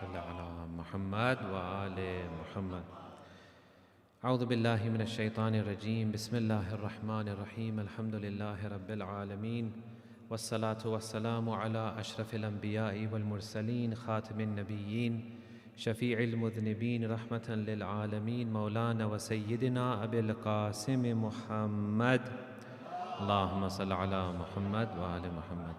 صل على محمد وآل محمد. أعوذ بالله من الشيطان الرجيم. بسم الله الرحمن الرحيم. الحمد لله رب العالمين، والصلاة والسلام على أشرف الأنبياء والمرسلين، خاتم النبيين، شفيع المذنبين، رحمة للعالمين، مولانا وسيدنا أبي القاسم محمد. اللهم صل على محمد وآل محمد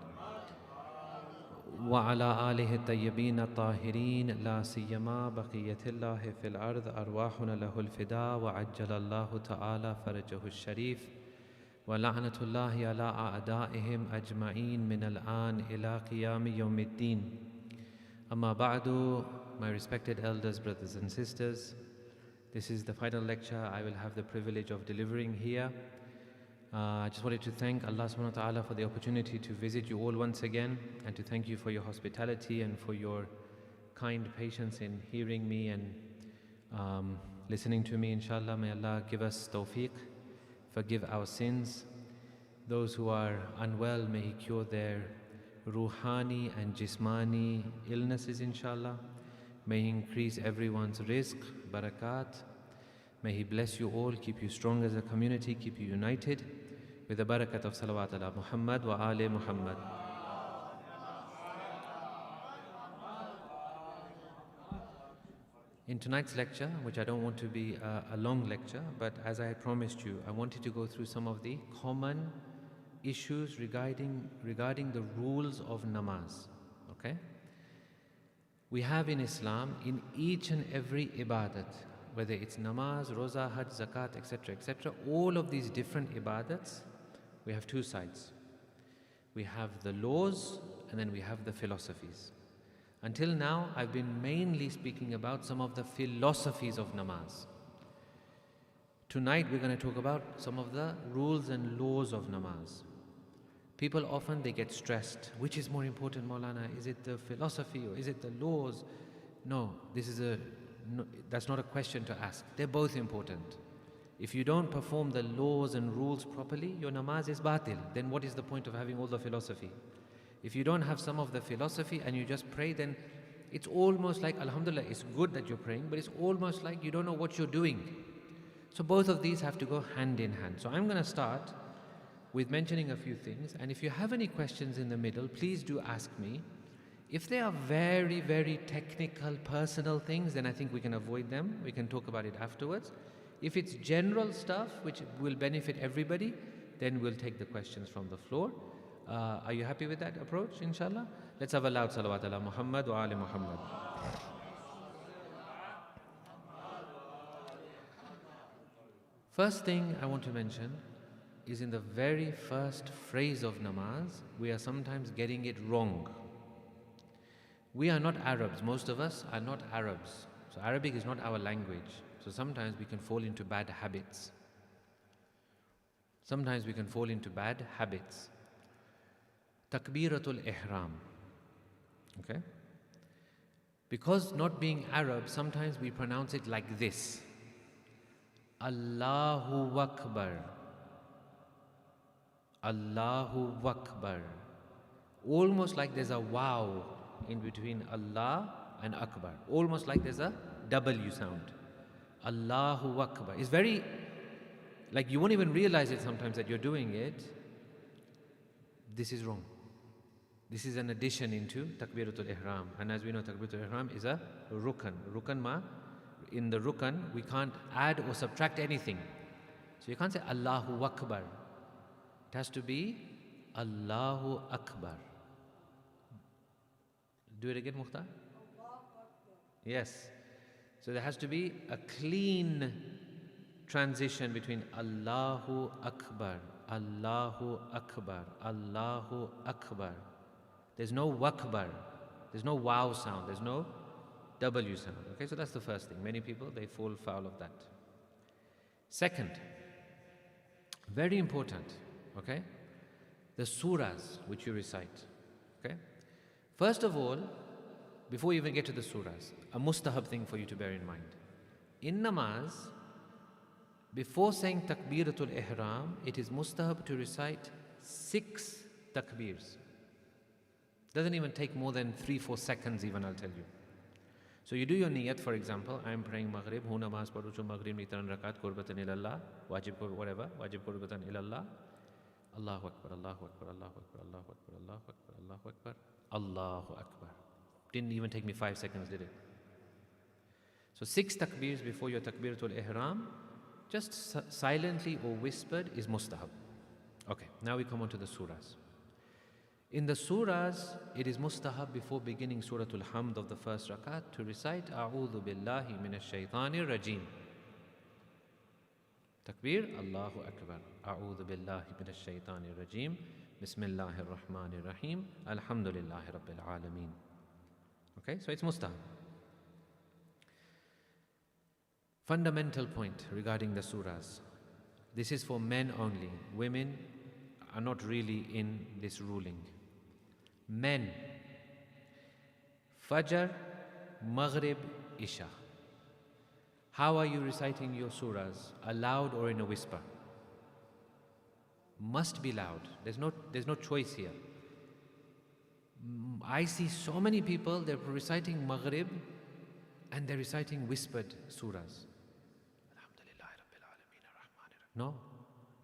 وعلى آله الطيبين الطاهرين، لا سيما بقية الله في الأرض، أرواحنا له الفداء، وعجل الله تعالى فرجه الشريف، ولعنة الله على أعدائهم أجمعين من الآن إلى قيام يوم الدين. Amma ba'du, my respected elders, brothers and sisters, this is the final lecture I will have the privilege of delivering here. I just wanted to thank Allah subhanahu wa ta'ala for the opportunity to visit you all once again, and to thank you for your hospitality and for your kind patience in hearing me and listening to me. Inshallah, may Allah give us tawfiq, forgive our sins. Those who are unwell, may He cure their ruhani and jismani illnesses, inshallah. May He increase everyone's rizq, barakat. May He bless you all, keep you strong as a community, keep you united with the barakat of salawat ala Muhammad wa ali Muhammad. In tonight's lecture, which I don't want to be a long lecture, but as I had promised you, I wanted to go through some of the common issues regarding the rules of namaz. Okay? We have in Islam, in each and every ibadat, whether it's namaz, roza, hajj, zakat, etc., all of these different ibadats, we have two sides. We have the laws and then we have the philosophies. Until now, I've been mainly speaking about some of the philosophies of namaz. Tonight, we're going to talk about some of the rules and laws of namaz. People often, they get stressed. Which is more important, Maulana? Is it the philosophy or is it the laws? No, that's not a question to ask. They're both important. If you don't perform the laws and rules properly, your namaz is batil. Then what is the point of having all the philosophy? If you don't have some of the philosophy and you just pray, then it's almost like, alhamdulillah, it's good that you're praying, but it's almost like you don't know what you're doing. So both of these have to go hand in hand. So I'm going to start with mentioning a few things, and if you have any questions in the middle, please do ask me. If they are very, very technical, personal things, then I think we can avoid them. We can talk about it afterwards. If it's general stuff which will benefit everybody, then we'll take the questions from the floor. Are you happy with that approach, inshallah? Let's have a loud salawat ala Muhammad wa ali Muhammad. First thing I want to mention is in the very first phrase of namaz, we are sometimes getting it wrong. We are not Arabs. Most of us are not Arabs. So Arabic is not our language. So sometimes we can fall into bad habits. Takbiratul ihram. Okay? Because not being Arab, sometimes we pronounce it like this. Allahu Akbar. Allahu Akbar. Almost like there's a wow in between Allah and Akbar. Almost like there's a W sound. Allahu Akbar. It's very, like you won't even realize it sometimes that you're doing it. This is wrong. This is an addition into Takbiratul Ihram. And as we know, Takbiratul Ihram is a rukan. In the rukan, we can't add or subtract anything. So you can't say Allahu Akbar. It has to be Allahu Akbar. Do it again, Mukhtar. Yes. So there has to be a clean transition between Allahu Akbar, Allahu Akbar, Allahu Akbar. There's no wakbar, there's no wow sound, there's no W sound. Okay, so that's the first thing. Many people, they fall foul of that. Second, very important, okay, the surahs which you recite. Okay, first of all, before you even get to the surahs, a mustahab thing for you to bear in mind. In namaz, before saying takbiratul ihram, it is mustahab to recite 6 takbirs. Doesn't even take more than 3-4 seconds even, I'll tell you. So you do your niyat, for example, I am praying Maghrib, hu namaz padhu chu Maghrib ni 3 rakat qurbatan ilallah, wajib whatever, wajib qurbatan ilallah. Allahu Akbar, Allahu Akbar, Allahu Akbar, Allahu Akbar, Allahu Akbar, Allahu Akbar, Allahu Akbar. Didn't even take me 5 seconds, did it? So 6 takbirs before your takbiratul ihram, just silently or whispered, is mustahab. Okay, now we come on to the surahs. In the surahs, it is mustahab before beginning Suratul Hamd of the first rakat to recite A'udhu Billahi Minash Shaitanir Rajim. Takbir, Allahu Akbar. A'udhu Billahi Minash Shaitanir Rajim. Bismillahir Rahmanir Rahim. Alhamdulillahi Rabbil Alameen. Okay, so it's mustahab. Fundamental point regarding the surahs. This is for men only. Women are not really in this ruling. Men, Fajr, Maghrib, Isha. How are you reciting your surahs? Aloud or in a whisper? Must be loud. There's no choice here. I see so many people, they're reciting Maghrib and they're reciting whispered surahs. No,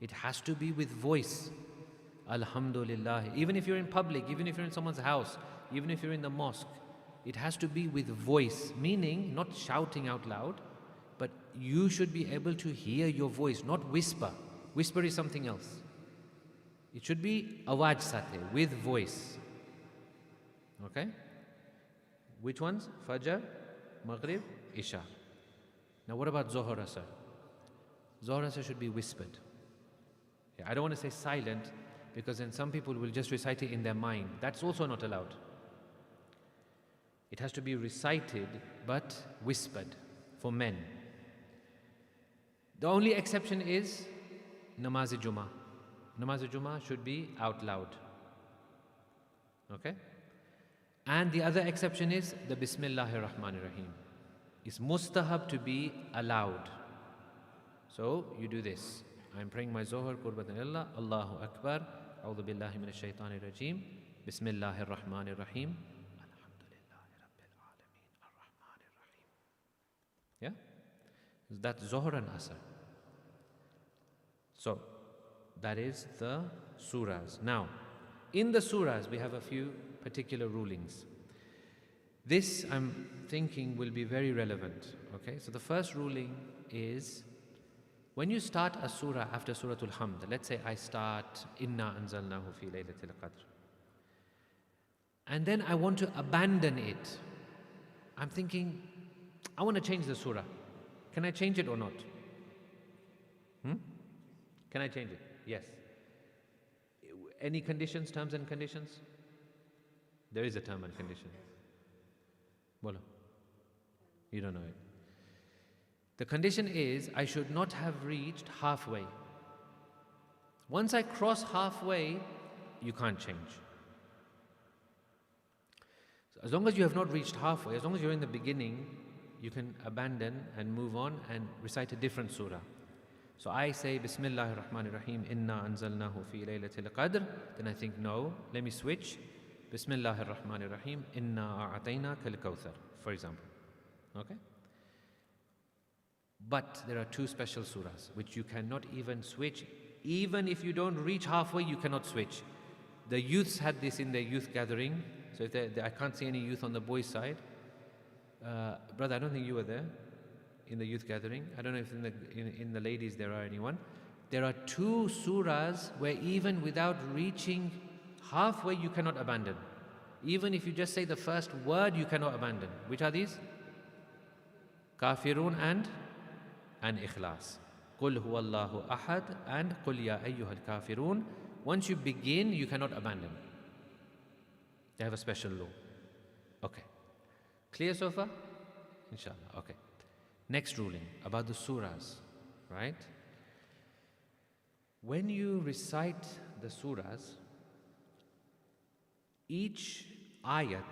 it has to be with voice. Alhamdulillah. Even if you're in public, even if you're in someone's house, even if you're in the mosque, it has to be with voice, meaning not shouting out loud, but you should be able to hear your voice, not whisper. Whisper is something else. It should be awaj sathe, with voice. Okay? Which ones? Fajr, Maghrib, Isha. Now what about Zohar Asr? Zohar Asr should be whispered. Yeah, I don't want to say silent, because then some people will just recite it in their mind. That's also not allowed. It has to be recited but whispered for men. The only exception is Namaz-e-Jummah. Namaz-e-Jummah should be out loud. Okay? And the other exception is the Bismillahir Rahmanir Rahim. It's mustahab to be allowed. So you do this. I'm praying my Zohar, Qurbatan Allah, Allahu Akbar, A'udhu Billahi Minash Shaitanir Rajim, Bismillahir Rahmanir Rahim, Alhamdulillahi Rabbil Alameen, Ar-Rahmanir Rahim. Yeah? That's Zohar and Asr. So, that is the surahs. Now, in the surahs, we have a few particular rulings. This, I'm thinking, will be very relevant. Okay? So the first ruling is, when you start a surah after Suratul Hamd, let's say I start Inna Anzalnahu Fi Laylatil Qadr, and then I want to abandon it. I'm thinking, I want to change the surah. Can I change it or not? Can I change it? Yes. Any conditions, terms and conditions? There is a term and condition. Bolo. You don't know it. The condition is, I should not have reached halfway. Once I cross halfway, you can't change. So as long as you have not reached halfway, as long as you're in the beginning, you can abandon and move on and recite a different surah. So I say, Bismillahir Rahmanir Rahim, Inna Anzalnahu Fi Laylatil Qadr. Then I think, no, let me switch. Bismillahir Rahmanir Rahim, Inna A'ataynaka al-Kawthar, for example. Okay? But there are two special surahs which you cannot even switch. Even if you don't reach halfway, you cannot switch. The youths had this in their youth gathering. So if I can't see any youth on the boys' side. Brother, I don't think you were there in the youth gathering. I don't know if in the ladies there are anyone. There are two surahs where even without reaching halfway, you cannot abandon. Even if you just say the first word, you cannot abandon. Which are these? Kafirun and Ikhlas. Qul huwallahu ahad and Qul ya ayyuhal kafirun. Once you begin, you cannot abandon. They have a special law. Okay. Clear so far? Inshallah. Okay. Next ruling about the surahs, right? When you recite the surahs, each ayat,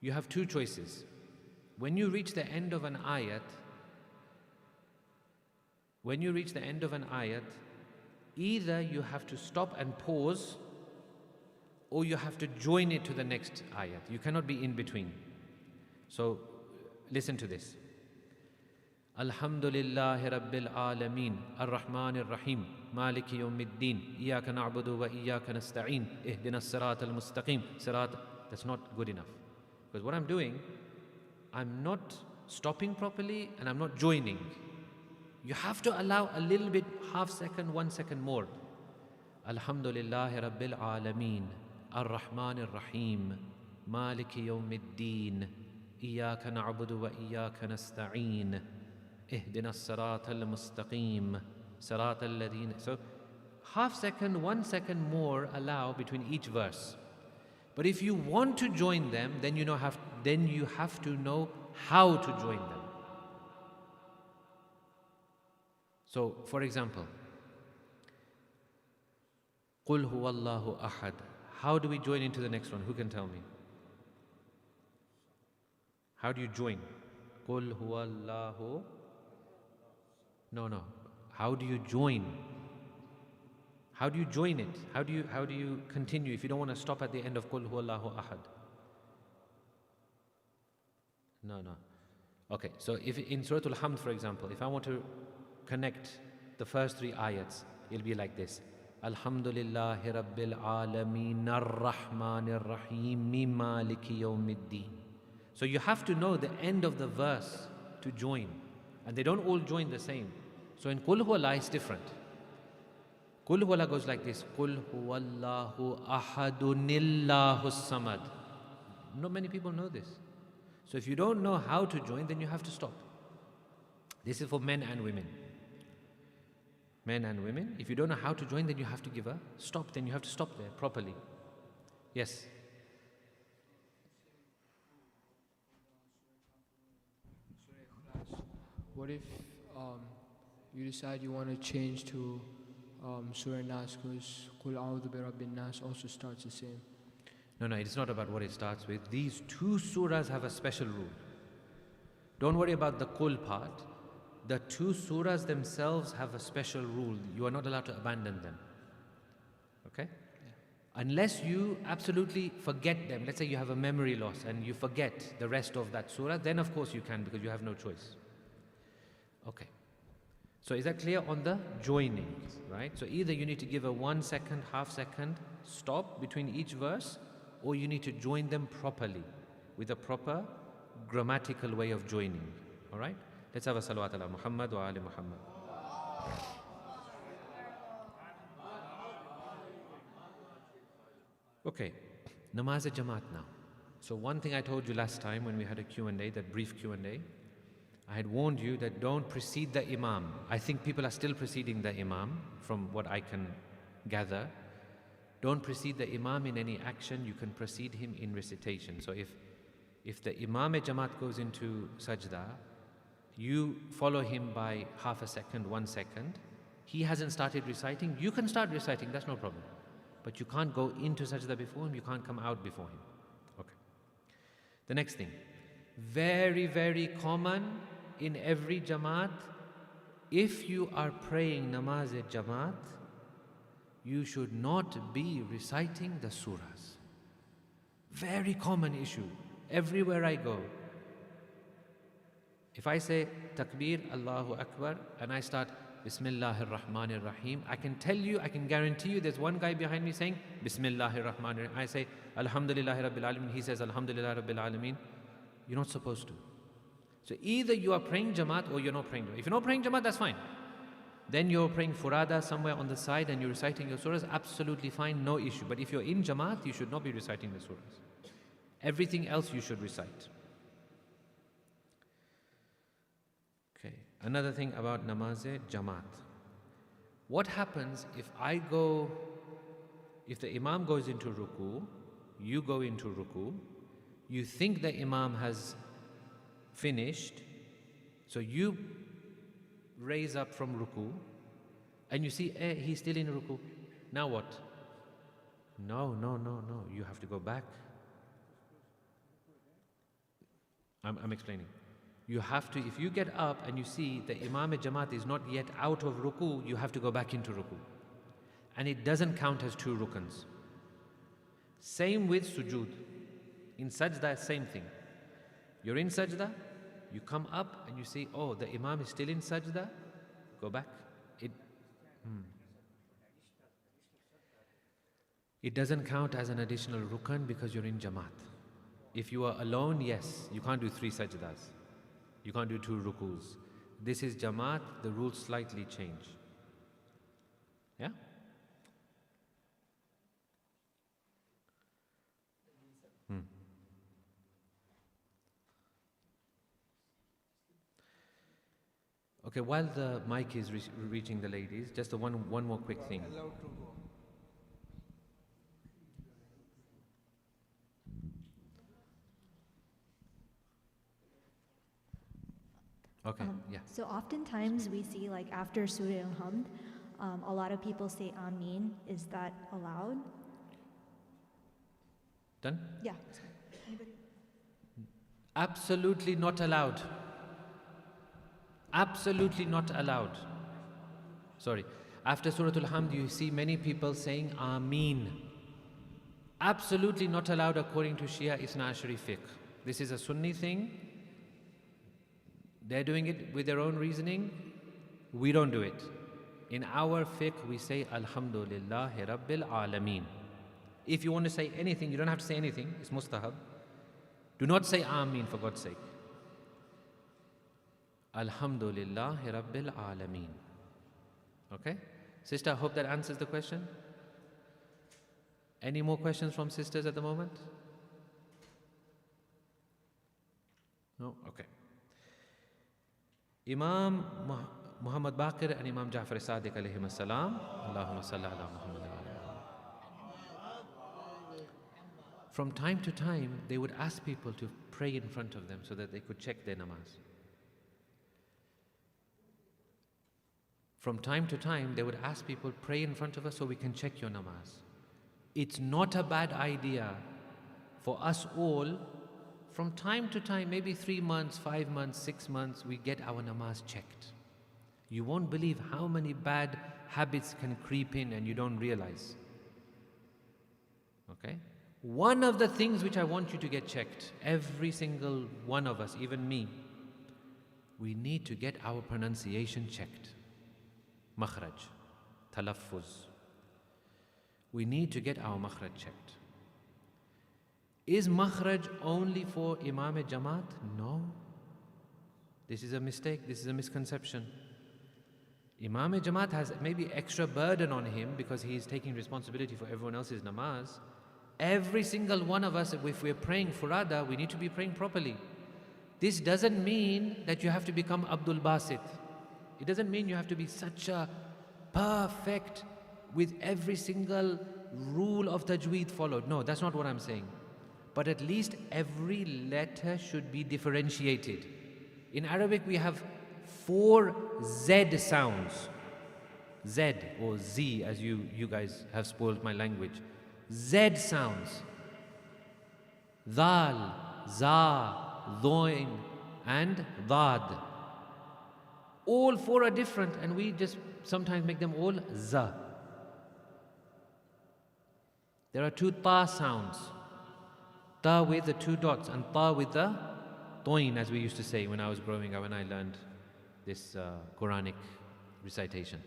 you have two choices. When you reach the end of an ayat, either you have to stop and pause, or you have to join it to the next ayat. You cannot be in between. So listen to this. Alhamdulillahi Rabbil Alameen, Ar-Rahman Ar-Rahim, Maliki Yawmiddin, Iyaka na'budu wa Iyaka nasta'een, Ihdinas Sirat al-Mustaqim, Sirat. That's not good enough. Because what I'm doing, I'm not stopping properly and I'm not joining. You have to allow a little bit, half second, 1 second more. Alhamdulillahi Rabbil Alameen, Ar-Rahman Ar-Rahim, Maliki Yawmiddin, Iyaka na'budu wa Iyaka nasta'een, Ihdinas Sirat al-Mustaqim, Sirat al-Ladheen. So half second, 1 second more allow between each verse. But if you want to join them, then you have to know how to join them. So, for example, Qul huwallahu ahad. How do we join into the next one? Who can tell me? How do you join? Qul huwallahu. No. How do you join? How do you join it? How do you continue if you don't want to stop at the end of Qul huwallahu ahad? No. Okay, so if in Surah Al-Hamd, for example, if I want to connect the first 3 ayats, it'll be like this. Alhamdulillahi Rabbil Alameen, Ar-Rahman Ar-Rahim, Maliki Yawmiddin. So you have to know the end of the verse to join. And they don't all join the same. So in Qul Huwallah it's different. Qul Huwallah goes like this. Qul Huwallahu Ahadunillahus Samad. Not many people know this. So if you don't know how to join, then you have to stop. This is for men and women. Men and women, if you don't know how to join, then you have to give a stop. Then you have to stop there properly. Yes. What if you decide you want to change to Surah Nas, because Qul A'udhu bi Rabbin Nas also starts the same? No, it's not about what it starts with. These 2 surahs have a special rule. Don't worry about the Qul part. The 2 surahs themselves have a special rule. You are not allowed to abandon them. Okay? Yeah. Unless you absolutely forget them. Let's say you have a memory loss and you forget the rest of that surah, then of course you can, because you have no choice. Okay. So is that clear on the joining, right? So either you need to give a 1 second, half second stop between each verse, or you need to join them properly with a proper grammatical way of joining. All right? Let's have a salawat ala Muhammad wa ali Muhammad. Okay, namaz-e-jamaat now. So one thing I told you last time when we had a Q&A, that brief Q&A, I had warned you that don't precede the imam. I think people are still preceding the imam from what I can gather. Don't precede the imam in any action, you can precede him in recitation. So if the imam-e-jamaat goes into sajda, you follow him by half a second, 1 second. He hasn't started reciting, you can start reciting, that's no problem. But you can't go into sajda before him, you can't come out before him. Okay. The next thing, very, very common in every jamaat, if you are praying namaz-e-jamaat, you should not be reciting the surahs. Very common issue, everywhere I go. If I say Takbir, Allahu Akbar, and I start Bismillahir Rahmanir Rahim, I can tell you, I can guarantee you there's one guy behind me saying Bismillahir Rahmanir Rahim. I say Alhamdulillahi Rabbil Alameen, he says Alhamdulillah Rabbil Alameen. You're not supposed to. So either you are praying Jamaat or you're not praying Jamaat. If you're not praying Jamaat, that's fine. Then you're praying Furada somewhere on the side and you're reciting your surahs, absolutely fine, no issue. But if you're in Jamaat, you should not be reciting the surahs. Everything else you should recite. Okay, another thing about namaz-e-jamaat. What happens if the imam goes into ruku, you go into ruku, you think the imam has finished, so you raise up from ruku, and you see, he's still in ruku. Now what? No, you have to go back. I'm explaining. You have to, if you get up and you see the imam-e-jamaat is not yet out of ruku, you have to go back into ruku. And it doesn't count as 2 rukns. Same with sujood. In sajda, same thing. You're in sajda, you come up and you see, oh, the imam is still in sajda, go back. It doesn't count as an additional rukn because you're in jamaat. If you are alone, yes, you can't do 3 sajdas. You can't do 2 rukus. This is jamaat, the rules slightly change. Yeah? Okay, while the mic is reaching the ladies, just one more quick thing. Okay, yeah. So oftentimes we see like after Surah Al-Hamd, a lot of people say Ameen. Is that allowed? Done? Yeah. Absolutely not allowed. Absolutely not allowed. Sorry. After Surah Al-Hamd, you see many people saying Ameen. Absolutely not allowed according to Shia Ithna Ashari fiqh. This is a Sunni thing. They're doing it with their own reasoning. We don't do it. In our fiqh, we say Alhamdulillahi Rabbil Alameen. If you want to say anything, you don't have to say anything. It's mustahab. Do not say Ameen for God's sake. Alhamdulillahi Rabbil Alameen. Okay? Sister, I hope that answers the question. Any more questions from sisters at the moment? No? Okay. Imam Muhammad Baqir and Imam Ja'far Sadiq alayhim as-salam. Allahumma salli ala Muhammad. From time to time, they would ask people to pray in front of them so that they could check their namaz. From time to time, they would ask people, pray in front of us so we can check your namaz. It's not a bad idea for us all, from time to time, maybe 3 months, 5 months, 6 months, we get our namaz checked. You won't believe how many bad habits can creep in and you don't realize. Okay? One of the things which I want you to get checked, every single one of us, even me, we need to get our pronunciation checked. Makhraj, talaffuz. We need to get our makhraj checked. Is makhraj only for Imam Jamaat? No. This is a mistake, this is a misconception. Imam Jamaat has maybe extra burden on him because he is taking responsibility for everyone else's namaz. Every single one of us, if we're praying furada, we need to be praying properly. This doesn't mean that you have to become Abdul Basit. It doesn't mean you have to be such a perfect with every single rule of tajweed followed. No, that's not what I'm saying. But at least every letter should be differentiated. In Arabic we have 4 Z sounds. Z or Z, as you guys have spoiled my language. Z sounds. Dal, Za, Dhoin and Dad. All 4 are different and we just sometimes make them all za. There are 2 ta sounds. Ta with the 2 dots and ta with the toin, as we used to say when I was growing up, when I learned this Quranic recitation.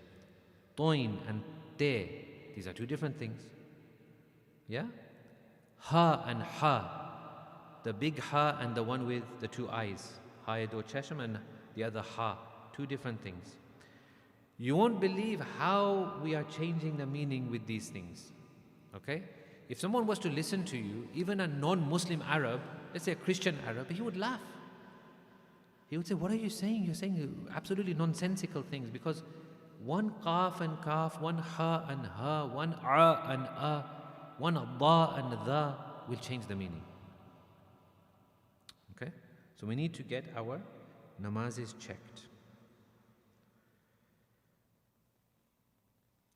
Toin and te, these are 2 different things. Yeah? Ha and ha. The big ha and the one with the 2 eyes. Ha Edo Chesham and the other ha. 2 different things. You won't believe how we are changing the meaning with these things. Okay? If someone was to listen to you, even a non-Muslim Arab, let's say a Christian Arab, he would laugh. He would say, what are you saying? You're saying absolutely nonsensical things because one qaf and kaf, one ha and ha, one a and a, one da and the will change the meaning. Okay? So we need to get our namazes checked.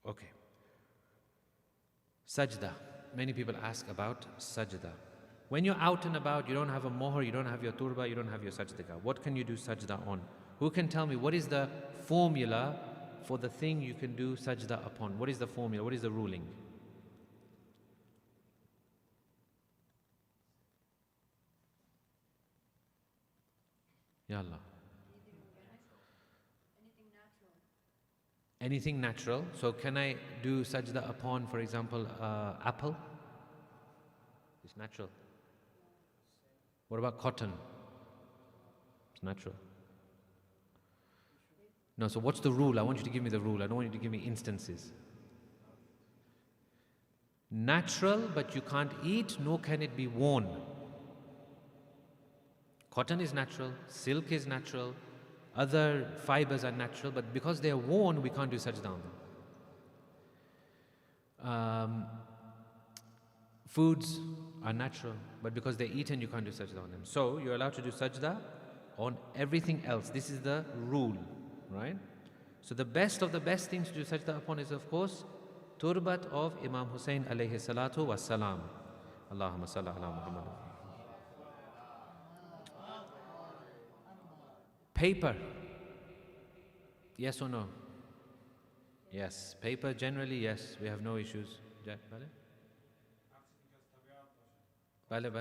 Okay. Sajda. Many people ask about sajda. When you're out and about, you don't have a mohar, you don't have your turba, you don't have your sajda. What can you do sajda on? Who can tell me what is the formula for the thing you can do sajda upon? What is the formula? What is the ruling? Ya Allah. Anything natural. So can I do sajda upon, for example, apple? It's natural. What about cotton? It's natural. No, so what's the rule? I want you to give me the rule. I don't want you to give me instances. Natural, but you can't eat, nor can it be worn. Cotton is natural, silk is natural, other fibers are natural, but because they are worn, we can't do sajda on them. Foods are natural, but because they're eaten, you can't do sajda on them. So you're allowed to do sajda on everything else. This is the rule, right? So the best of the best things to do sajda upon is, of course, turbat of Imam Hussein alayhi salatu was salam. Allahumma salli ala Muhammad. Paper. Yes or no? Yes. Paper generally, yes. We have no issues. Bale.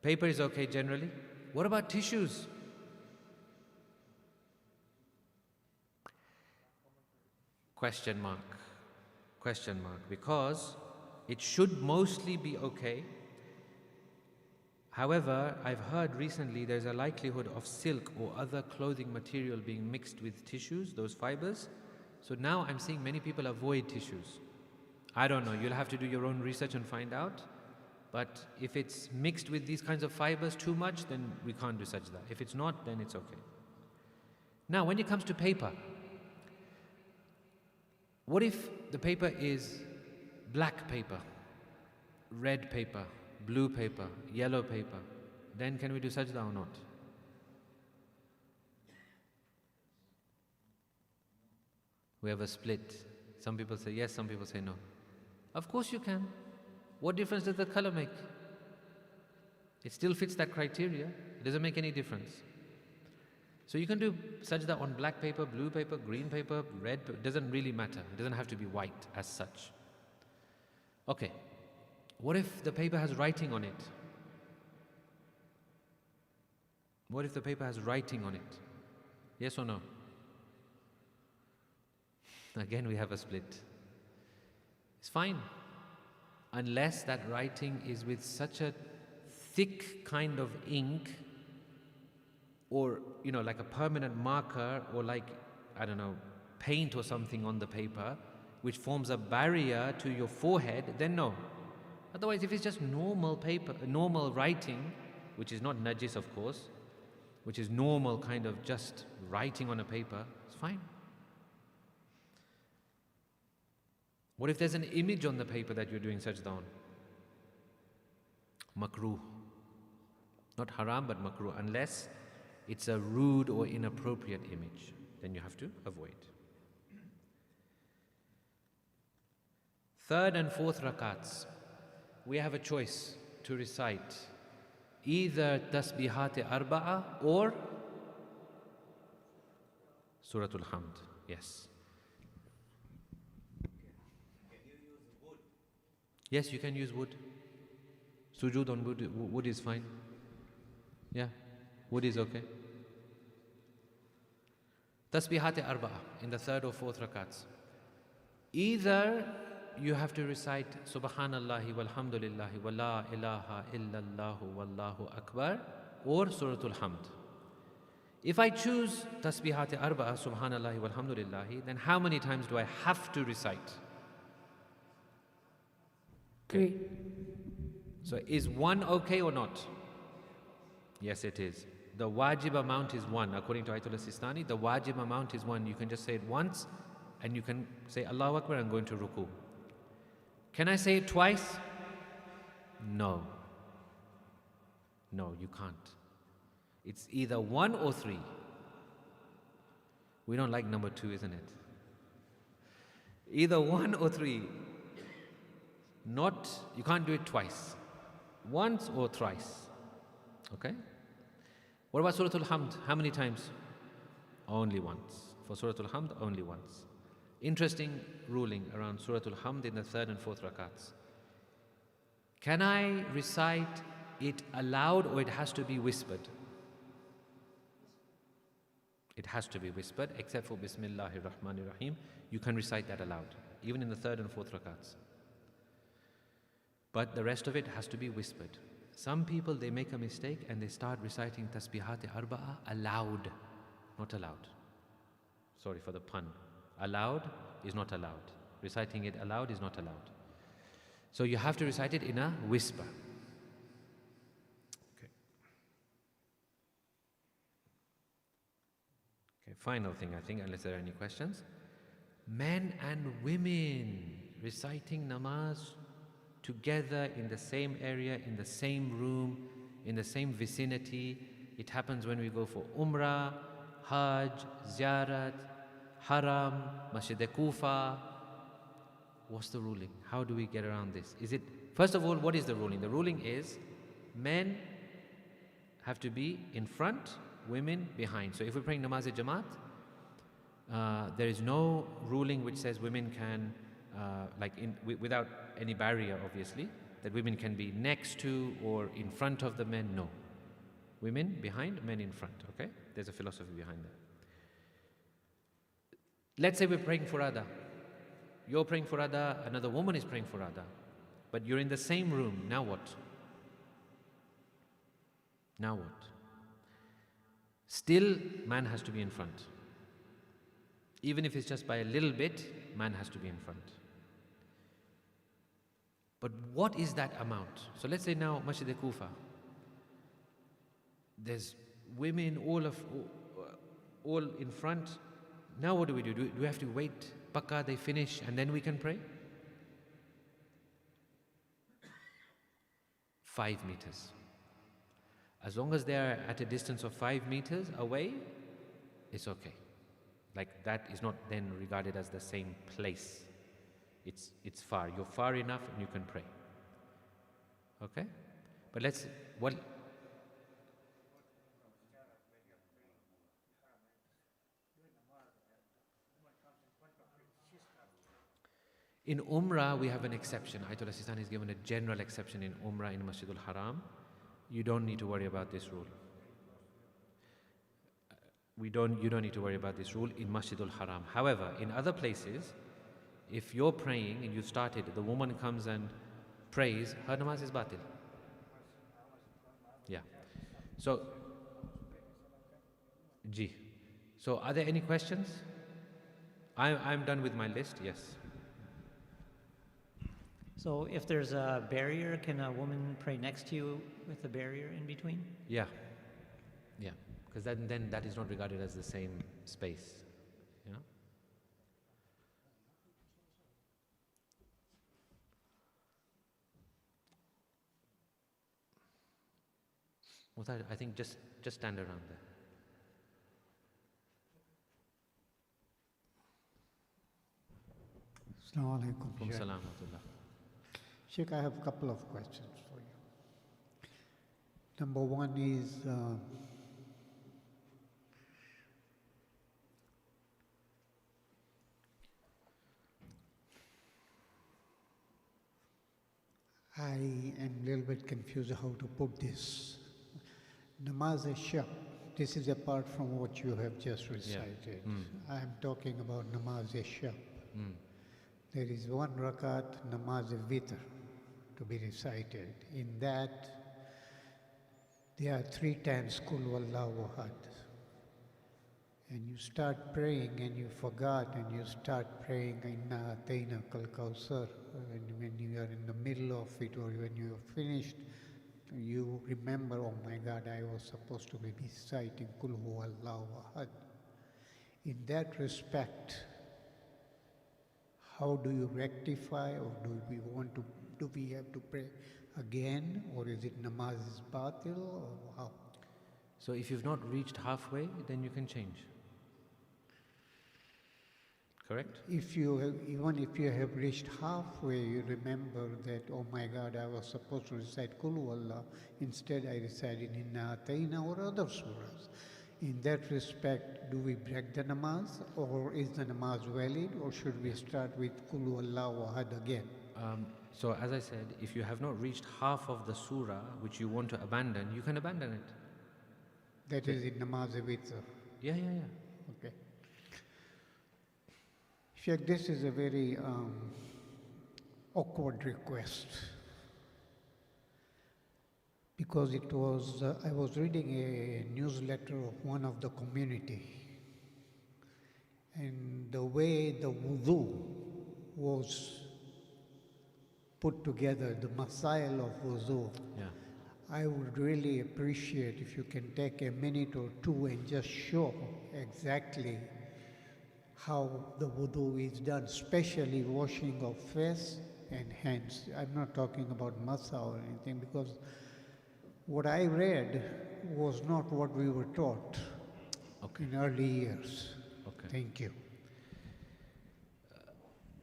Paper is okay generally. What about tissues? Question mark. Because it should mostly be okay. However, I've heard recently there's a likelihood of silk or other clothing material being mixed with tissues, those fibers. So now I'm seeing many people avoid tissues. I don't know, you'll have to do your own research and find out. But if it's mixed with these kinds of fibers too much, then we can't do sajda. If it's not, then it's okay. Now, when it comes to paper, what if the paper is black paper, red paper, blue paper, yellow paper? Then can we do sajda or not? We have a split. Some people say yes, some people say no. Of course you can. What difference does the color make? It still fits that criteria. It doesn't make any difference. So you can do sajda on black paper, blue paper, green paper, red paper. It doesn't really matter. It doesn't have to be white as such. Okay. What if the paper has writing on it? What if the paper has writing on it? Yes or no? Again, we have a split. It's fine. Unless that writing is with such a thick kind of ink, or, like a permanent marker, or like, I don't know, paint or something on the paper, which forms a barrier to your forehead, then no. Otherwise, if it's just normal paper, normal writing, which is not najis, of course, which is normal kind of just writing on a paper, it's fine. What if there's an image on the paper that you're doing sajda on? Makruh. Not haram, but makruh, unless it's a rude or inappropriate image. Then you have to avoid. Third and fourth rakats, we have a choice to recite either tasbihat arba'a or Suratul Hamd. Yes. Yes, you can use wood. Sujood on wood is fine. Yeah, wood is okay. Tasbihat arba'a in the third or fourth rakats. Either you have to recite Subhanallahi walhamdulillahi wa la ilaha illallahu wallahu akbar or Suratul Hamd. If I choose Tasbihat arba'a, Subhanallahi walhamdulillahi, then how many times do I have to recite? Okay. So is one okay or not? Yes, it is. The wajib amount is one. According to Ayatollah Sistani, the wajib amount is one. You can just say it once and you can say Allahu Akbar and go into ruku. Can I say it twice? No. No, you can't. It's either one or three. We don't like number two, isn't it? Either one or three. You can't do it twice. Once or thrice. Okay? What about Suratul Hamd? How many times? Only once. For Suratul Hamd, only once. Interesting ruling around Suratul Hamd in the third and fourth rakats. Can I recite it aloud or it has to be whispered? It has to be whispered, except for Bismillahir Rahmanir Rahim. You can recite that aloud, even in the third and fourth rakats. But the rest of it has to be whispered. Some people, they make a mistake and they start reciting Tasbihat Arba'a aloud, not allowed. Sorry for the pun. Aloud is not allowed. Reciting it aloud is not allowed. So you have to recite it in a whisper. Okay, final thing I think, unless there are any questions. Men and women reciting namaz together in the same area, in the same room, in the same vicinity. It happens when we go for Umrah, Hajj, Ziyarat, Haram, Masjid Kufa. What's the ruling? How do we get around this? First of all, what is the ruling? The ruling is men have to be in front, women behind. So if we're praying namaz-e-jamaat, there is no ruling which says women can, without any barrier obviously, that women can be next to or in front of the men. No. Women behind, men in front, okay? There's a philosophy behind that. Let's say we're praying for Ada. You're praying for Ada, another woman is praying for Ada. But you're in the same room, now what? Now what? Still, man has to be in front. Even if it's just by a little bit, man has to be in front. But what is that amount? So let's say now Masjid Kufa. There's women all in front. Now what do we do? Do we have to wait? Pakka, they finish and then we can pray? 5 meters. As long as they are at a distance of 5 meters away, it's okay. Like that is not then regarded as the same place. It's far. You're far enough and you can pray. Okay? But in Umrah, we have an exception. Ayatollah Sistani is given a general exception in Umrah in Masjidul Haram. You don't need to worry about this rule. You don't need to worry about this rule in Masjidul Haram. However, in other places, if you're praying and you started, the woman comes and prays, her namaz is batil. Yeah. So, So are there any questions? I'm done with my list, yes. So if there's a barrier, can a woman pray next to you with a barrier in between? Yeah. Yeah. Because then that is not regarded as the same space. You know? I think just stand around there. Assalamu alaikum. Salam wa rahmatullah. Sheikh, I have a couple of questions for you. Number one is, I am a little bit confused how to put this. Namaz-e-Shab, this is apart from what you have just recited. I am talking about Namaz-e-Shab. There is one rakat, Namaz-e-Witr, to be recited. In that, there are 3 times Kul Wallahu Ahad. And you start praying and you forgot and you start praying Inna Atayna Kal Kawsar. And when you are in the middle of it or when you are finished, you remember, oh my God, I was supposed to be reciting Kul Wallahu Ahad. In that respect, how do you rectify, or do we have to pray again, or is it namaz is batil, or how? So if you've not reached halfway, then you can change. Correct? Even if you have reached halfway, you remember that, oh my God, I was supposed to recite Kul Wallah, instead I recited Inna Atayna or other surahs. In that respect, do we break the namaz, or is the namaz valid, or should we start with Kul Wallahu Ahad again? So as I said, if you have not reached half of the surah which you want to abandon, you can abandon it. That is in Namaz-e-Witr. Yeah. Sheikh, this is a very awkward request because it was, I was reading a newsletter of one of the community, and the way the wudu was put together, the masail of wudu, Yeah. I would really appreciate if you can take a minute or two and just show exactly how the wudu is done, especially washing of face and hands. I'm not talking about masa or anything, because what I read was not what we were taught in early years. Okay. Thank you.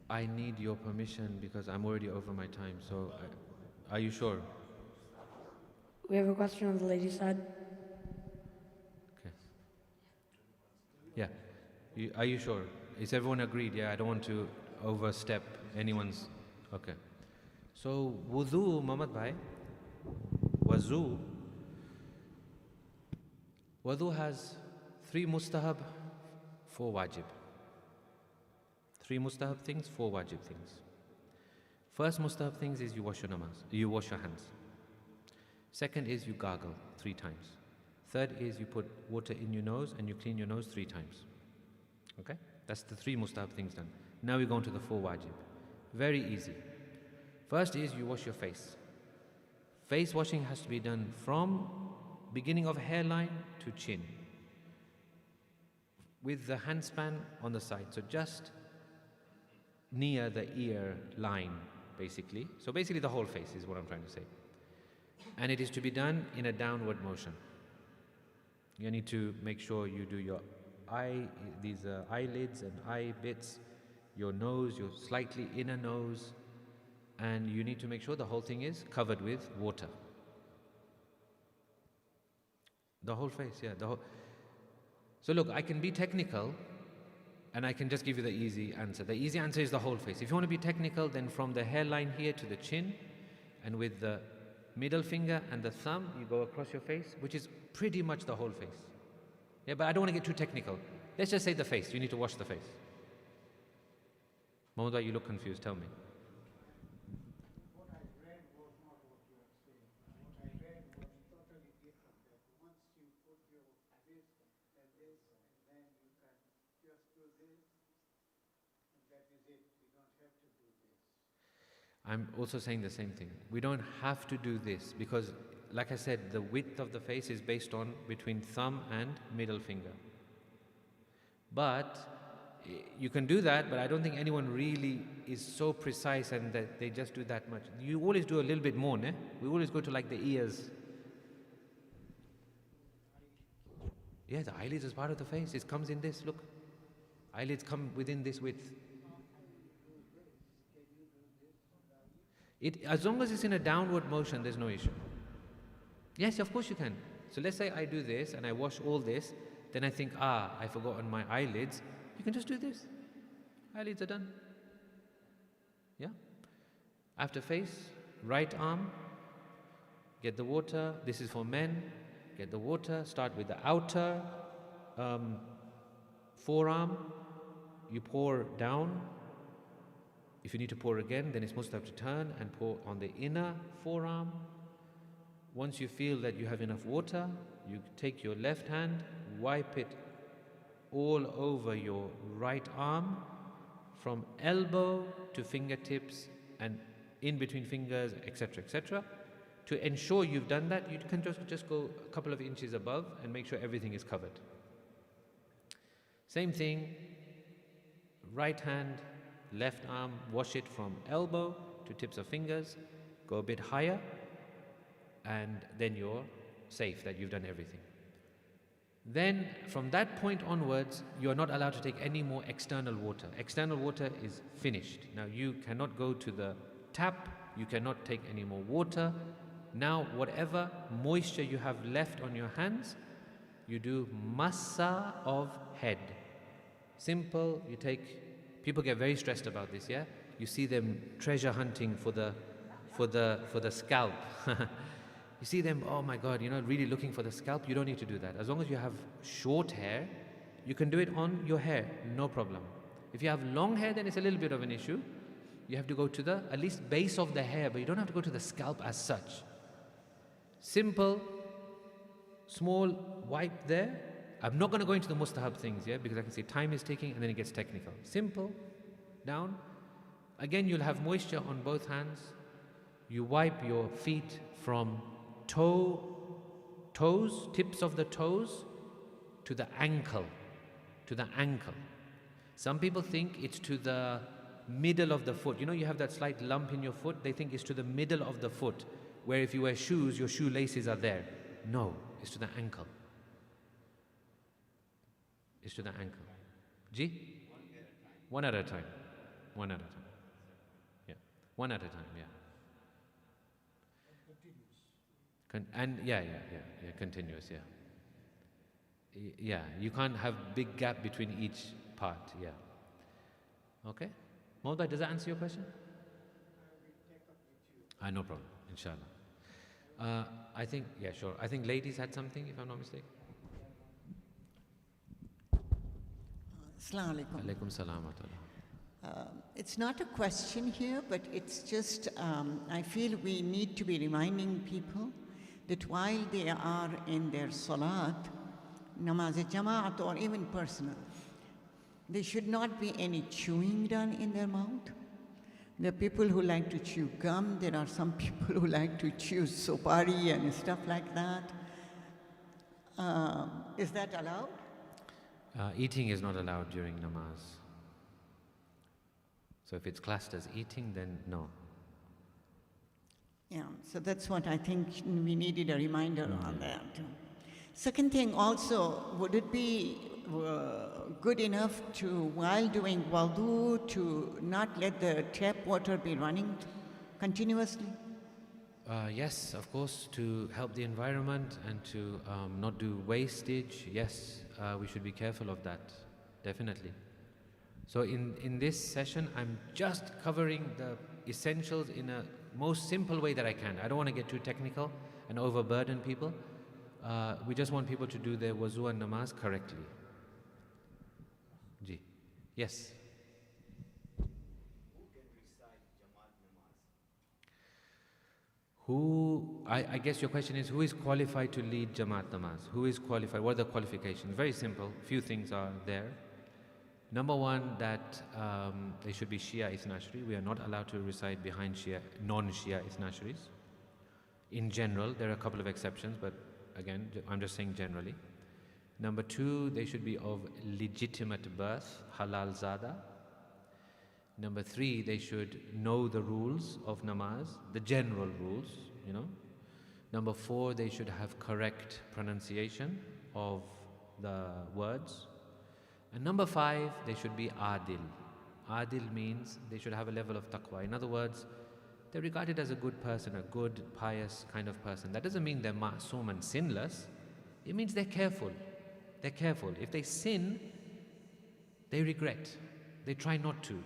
I need your permission because I'm already over my time. So, are you sure? We have a question on the lady's side. Okay. Yeah. Are you sure? Is everyone agreed? Yeah, I don't want to overstep anyone's. Okay. So, wudu, Muhammad bhai, wudu has 3 mustahab, 4 wajib. 3 mustahab things, 4 wajib things. First mustahab things is you wash your hands. Second is you gargle 3 times. Third is you put water in your nose and you clean your nose 3 times. Okay? That's the 3 mustahab things done. Now we go on to the 4 wajib. Very easy. First is you wash your face. Face washing has to be done from beginning of hairline to chin, with the handspan on the side. So just near the ear line, basically. So basically the whole face is what I'm trying to say. And it is to be done in a downward motion. You need to make sure you do your these eyelids and eye bits, your nose, your slightly inner nose, and you need to make sure the whole thing is covered with water. The whole face, yeah. So look, I can be technical and I can just give you the easy answer. The easy answer is the whole face. If you want to be technical, then from the hairline here to the chin, and with the middle finger and the thumb, you go across your face, which is pretty much the whole face. Yeah, but I don't want to get too technical. Let's just say the face. You need to wash the face. Mahmoud, you look confused. Tell me. What I read was not what you are saying. What I read was totally different. That once you put your this and this, and then you can just do this, and that is it. You don't have to do this. I'm also saying the same thing. We don't have to do this because, like I said, the width of the face is based on between thumb and middle finger. But you can do that, but I don't think anyone really is so precise and that they just do that much. You always do a little bit more, ne? We always go to like the ears. Yeah, the eyelids is part of the face. It comes in this, look. Eyelids come within this width. As long as it's in a downward motion, there's no issue. Yes, of course you can. So let's say I do this and I wash all this, then I think, I forgot on my eyelids. You can just do this. Eyelids are done. Yeah? After face, right arm, get the water. This is for men. Get the water. Start with the outer forearm. You pour down. If you need to pour again, then it's supposed to have to turn and pour on the inner forearm. Once you feel that you have enough water, you take your left hand, wipe it all over your right arm, from elbow to fingertips and in between fingers, etc., etc. To ensure you've done that, you can just go a couple of inches above and make sure everything is covered. Same thing, right hand, left arm, wash it from elbow to tips of fingers, go a bit higher, and then you're safe that you've done everything. Then from that point onwards, you're not allowed to take any more external water. External water is finished. Now you cannot go to the tap, you cannot take any more water. Now whatever moisture you have left on your hands, you do massa of head. Simple, you take, people get very stressed about this, yeah? You see them treasure hunting for the scalp. You see them, oh my God, really looking for the scalp. You don't need to do that. As long as you have short hair, you can do it on your hair, no problem. If you have long hair, then it's a little bit of an issue. You have to go to the, at least base of the hair, but you don't have to go to the scalp as such. Simple, small wipe there. I'm not going to go into the mustahab things, yeah, because I can see time is ticking and then it gets technical. Simple, down. Again, you'll have moisture on both hands. You wipe your feet from toes, tips of the toes, to the ankle, Some people think it's to the middle of the foot. You know, you have that slight lump in your foot. They think it's to the middle of the foot, where if you wear shoes, your shoelaces are there. No, it's to the ankle. It's to the ankle. Ji? One at a time. One at a time. Yeah. One at a time, yeah. Continuous, yeah. Yeah, you can't have big gap between each part, yeah. Okay? Mawda, does that answer your question? No problem, inshallah. I think, yeah, sure. I think ladies had something, if I'm not mistaken. Assalamu alaikum. Alaikum salam wa rahmatullah. It's not a question here, but it's just, I feel we need to be reminding people that while they are in their salat, namaz-e-jama'at or even personal, there should not be any chewing done in their mouth. There are people who like to chew gum, there are some people who like to chew sopari and stuff like that. Is that allowed? Eating is not allowed during namaz. So if it's classed as eating, then no. Yeah, so that's what I think we needed a reminder on that. Second thing also, would it be good enough to, while doing wudu, to not let the tap water be running continuously? Yes, of course, to help the environment and to not do wastage, yes, we should be careful of that, definitely. So in this session, I'm just covering the essentials in a most simple way that I can. I don't want to get too technical and overburden people. We just want people to do their wuzu and namaz correctly. Ji. Yes. I guess your question is, who is qualified to lead Jamaat namaz? Who is qualified? What are the qualifications? Very simple. Few things are there. Number one, that they should be Shia Ithnashri. We are not allowed to recite behind non-Shia Ithnashris. In general, there are a couple of exceptions, but again, I'm just saying generally. Number two, they should be of legitimate birth, halal zada. Number three, they should know the rules of namaz, the general rules, you know. Number four, they should have correct pronunciation of the words. And number five, they should be adil. Adil means they should have a level of taqwa. In other words, they're regarded as a good person, a good, pious kind of person. That doesn't mean they're ma'soom and sinless. It means they're careful. They're careful. If they sin, they regret. They try not to.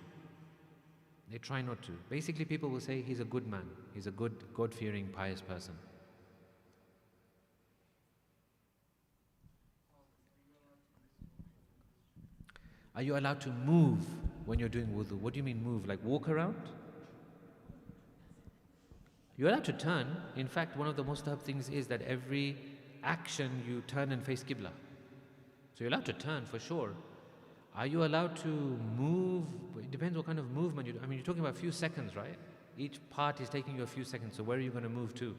They try not to. Basically, people will say, he's a good man. He's a good, God-fearing, pious person. Are you allowed to move when you're doing wudu? What do you mean move? Like walk around? You're allowed to turn. In fact, one of the most mustahab things is that every action you turn and face Qibla. So you're allowed to turn for sure. Are you allowed to move? It depends what kind of movement you do. I mean, you're talking about a few seconds, right? Each part is taking you a few seconds. So where are you going to move to?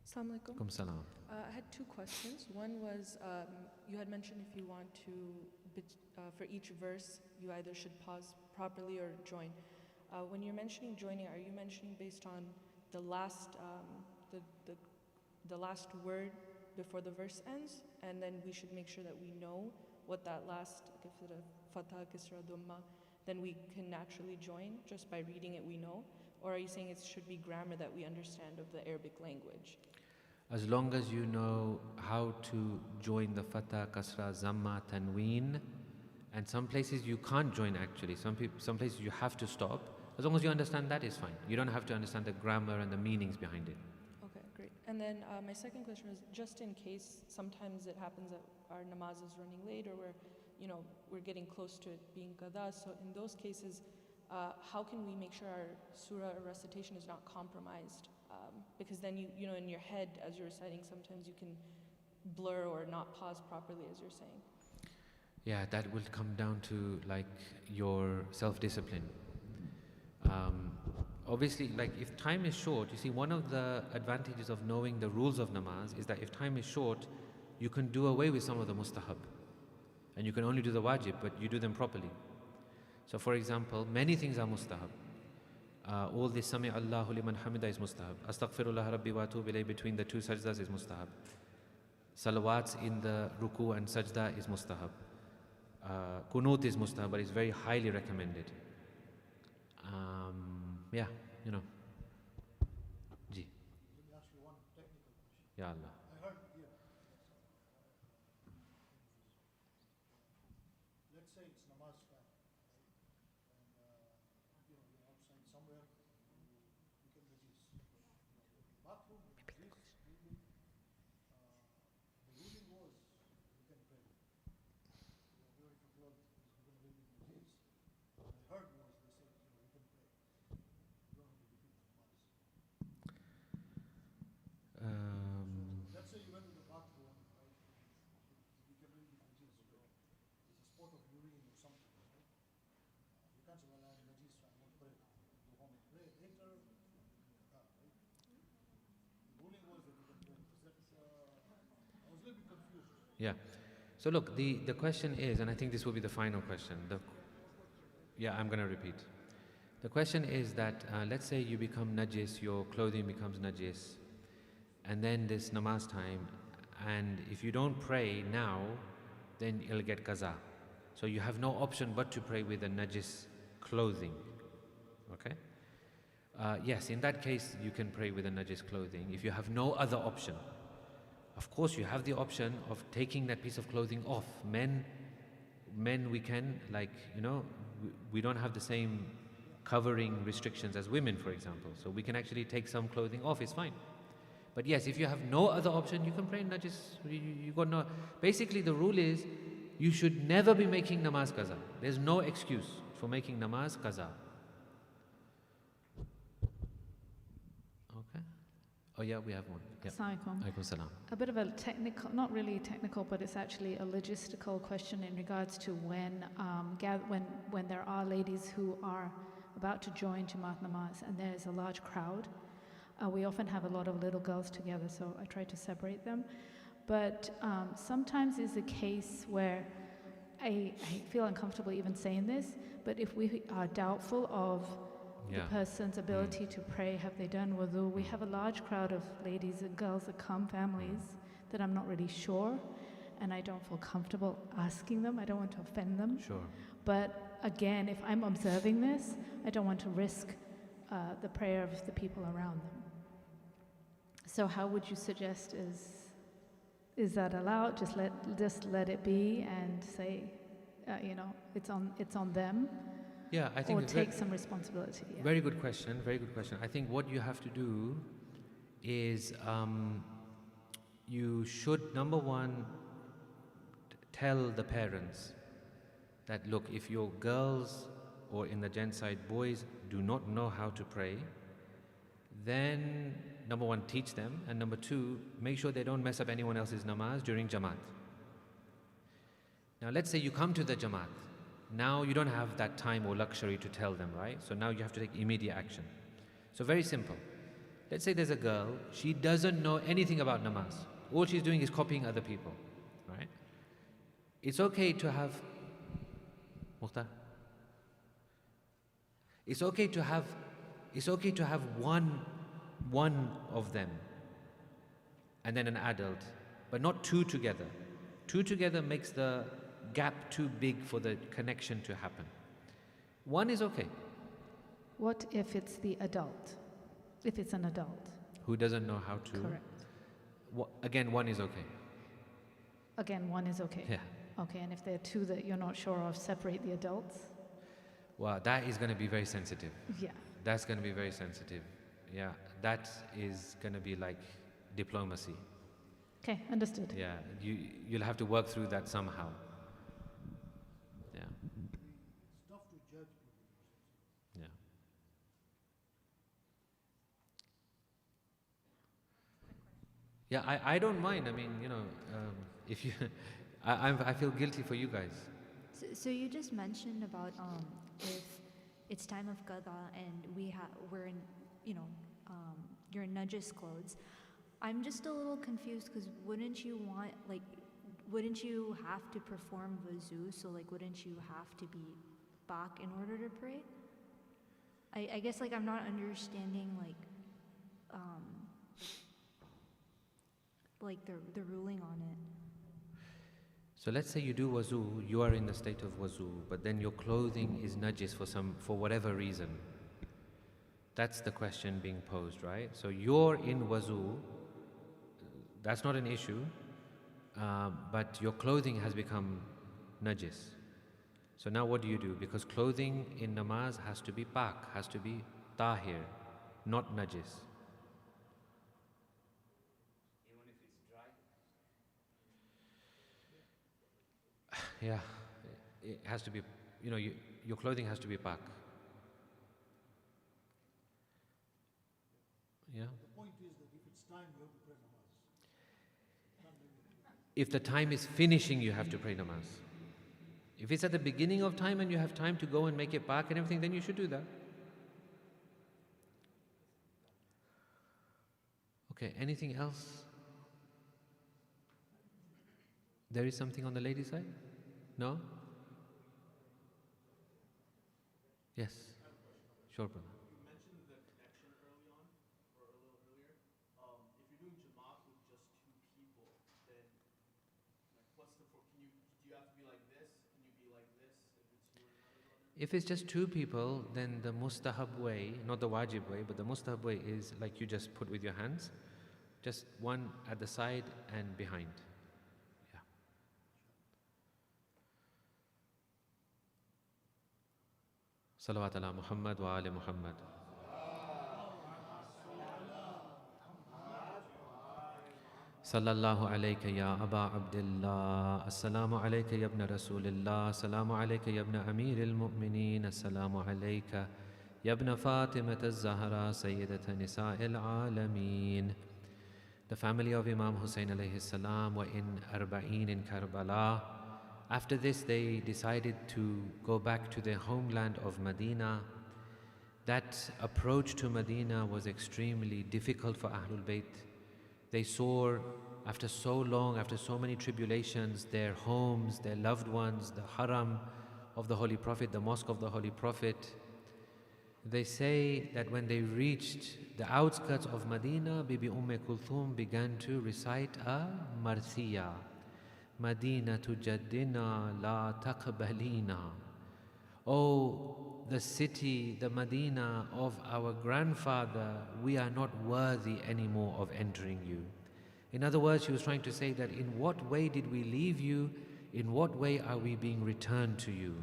Assalamu alaikum. Alaikum salam. I had two questions. One was, you had mentioned if you want to, for each verse, you either should pause properly or join. When you're mentioning joining, are you mentioning based on the last, the last word before the verse ends, and then we should make sure that we know what that last fatha, kisra, dhamma, then we can naturally join just by reading it we know? Or are you saying it should be grammar that we understand of the Arabic language? As long as you know how to join the fatha, kasra, zamma, tanween, and some places you can't join actually. Some places you have to stop. As long as you understand that is fine. You don't have to understand the grammar and the meanings behind it. Okay, great. And And then my second question was just in case sometimes it happens that our namaz is running late or we're getting close to it being qada. So in those cases, how can we make sure our surah or recitation is not compromised? Because then in your head as you're reciting, sometimes you can blur or not pause properly as you're saying. Yeah, that will come down to like your self-discipline. Obviously, like if time is short, you see, one of the advantages of knowing the rules of namaz is that if time is short, you can do away with some of the mustahab. And you can only do the wajib, but you do them properly. So for example, many things are mustahab. All this Sami Allahu liman hamida is mustahab. Astaghfirullah rabbi wa atubu ilayh between the two sajdas is mustahab. Salawats in the ruku and sajda is mustahab. Qunut is mustahab, but it's very highly recommended. Yeah, Ji. Let me ask you one technical question. Ya Allah. I heard here, let's say it's namaz time, right? And you're outside somewhere, you can najis. Bathroom, najis, cleaning. The ruling was you can pray. Your clothes is going to be najis. I heard was they said you can pray. You don't have to repeat the namaz. Let's say you went to the bathroom, right? You can really be najis. It's a spot of urine or something, right? You can't say, well, I'm najis, so I won't pray. Go home and pray later. Right? The ruling was that you can pray. I was a little bit confused. Yeah. So look, the question is, and I think this will be the final question. Yeah, I'm going to repeat. The question is that let's say you become najis, your clothing becomes najis, and then this namaz time, and if you don't pray now, then you'll get qaza. So you have no option but to pray with the najis clothing. Okay? Yes, in that case you can pray with the najis clothing if you have no other option. Of course you have the option of taking that piece of clothing off. Men we can, we don't have the same covering restrictions as women, for example. So we can actually take some clothing off, it's fine. But yes, if you have no other option, you can pray in najis. You got no. Basically, the rule is you should never be making namaz qaza. There's no excuse for making namaz qaza. Okay. Oh yeah, we have one. Yeah. Assalamualaikum. Alaikum salam. A bit of a technical, not really technical, but it's actually a logistical question in regards to when there are ladies who are about to join Jamaat Namaz and there's a large crowd. We often have a lot of little girls together, so I try to separate them. But sometimes is a case where I feel uncomfortable even saying this, but if we are doubtful of the person's ability to pray, have they done wudu? We have a large crowd of ladies and girls that come, families, that I'm not really sure, and I don't feel comfortable asking them. I don't want to offend them. Sure. But again, if I'm observing this, I don't want to risk the prayer of the people around them. So how would you suggest is that allowed? Just let it be and say, it's on them. Yeah, I think or take some responsibility. Yeah. Very good question. Very good question. I think what you have to do is you should, number one, tell the parents that look, if your girls or in the gent side boys do not know how to pray, then number one, teach them, and number two, make sure they don't mess up anyone else's namaz during Jamaat. Now let's say you come to the Jamaat. Now you don't have that time or luxury to tell them, right? So now you have to take immediate action. So very simple. Let's say there's a girl, she doesn't know anything about namaz. All she's doing is copying other people, right? It's okay to have Mukhtar. It's okay to have one of them and then an adult, but not two together. Two together makes the gap too big for the connection to happen. One is okay. What if it's the adult? If it's an adult? Who doesn't know how to? Correct. Again, one is okay. Again, one is okay. Yeah. Okay, and if there are two that you're not sure of, separate the adults? Well, that is going to be very sensitive. Yeah. That's going to be very sensitive. Yeah, that is going to be like diplomacy. Okay, understood. Yeah, you'll have to work through that somehow. Yeah. It's tough to judge people. Yeah. Yeah, I don't mind. I mean, if you, I feel guilty for you guys. So you just mentioned about if it's time of qada and we're in, you're in najis clothes. I'm just a little confused because wouldn't you have to perform wuzu? So like, wouldn't you have to be pak in order to pray? I guess like I'm not understanding like the ruling on it. So let's say you do wuzu, you are in the state of wuzu, but then your clothing is najis for whatever reason. That's the question being posed, right? So you're in wuzu, that's not an issue, but your clothing has become najis. So now what do you do? Because clothing in namaz has to be pak, has to be tahir, not najis. Even if it's dry? Yeah, it has to be, your clothing has to be pak. Yeah? The point is that if it's time, you have to pray namaz. If the time is finishing, you have to pray namaz. If it's at the beginning of time and you have time to go and make it pak and everything, then you should do that. Okay, anything else? There is something on the lady side? No? Yes. Sure, brother. You mentioned the connection early on, or a little earlier. If you're doing Jamaat with just two people, then what's the do you have to be like this? Can you be like this if it's you and another brother? If it's just two people, then the mustahab way, not the wajib way, but the mustahab way is like you just put with your hands, just one at the side and behind. Yeah. Salawat ala Muhammad wa ali Muhammad. Sallallahu alayka ya Aba Abdullah. Assalamu alayka ya ibn Rasulillah. Assalamu alayka ya ibn Amir al-Mu'mineen. Assalamu alayka ya ibn Fatimat al-Zahra Sayyidat Nisa al-Alameen. The family of Imam Hussein alayhi salam were in Arba'een in Karbala. After this, they decided to go back to their homeland of Medina. That approach to Medina was extremely difficult for Ahlul Bayt. They saw, after so long, after so many tribulations, their homes, their loved ones, the haram of the Holy Prophet, the mosque of the Holy Prophet. They say that when they reached the outskirts of Medina, Bibi Kulthum began to recite a marthiya. Madina tu jaddina la taqbalina. Oh, the city, the Medina of our grandfather, we are not worthy anymore of entering you. In other words, she was trying to say that in what way did we leave you? In what way are we being returned to you?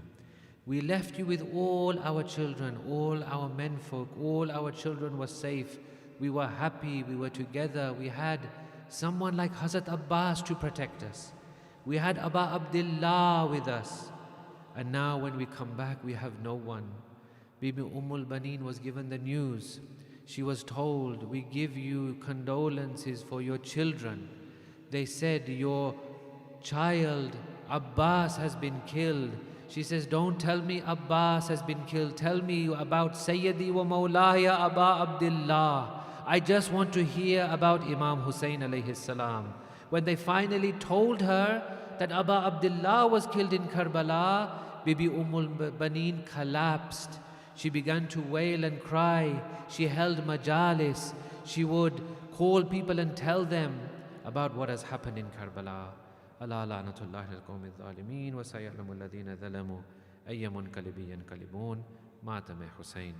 We left you with all our children, all our menfolk, all our children were safe. We were happy, we were together. We had someone like Hazrat Abbas to protect us. We had Aba Abdullah with us. And now when we come back, we have no one. Bibi Baneen was given the news. She was told, we give you condolences for your children. They said, your child Abbas has been killed. She says, don't tell me Abbas has been killed. Tell me about Sayyidi wa Mawlaya Aba Abdullah. I just want to hear about Imam Hussein alayhi salam. When they finally told her that Aba Abdullah was killed in Karbala, Bibi Baneen collapsed. She began to wail and cry. She held majalis. She would call people and tell them about what has happened in Karbala. Allah la'natullahi al-qawmi al-zalimin wa sayalamu alladhina zalamu ayya munqalibin yanqalibun. Matame Hussein.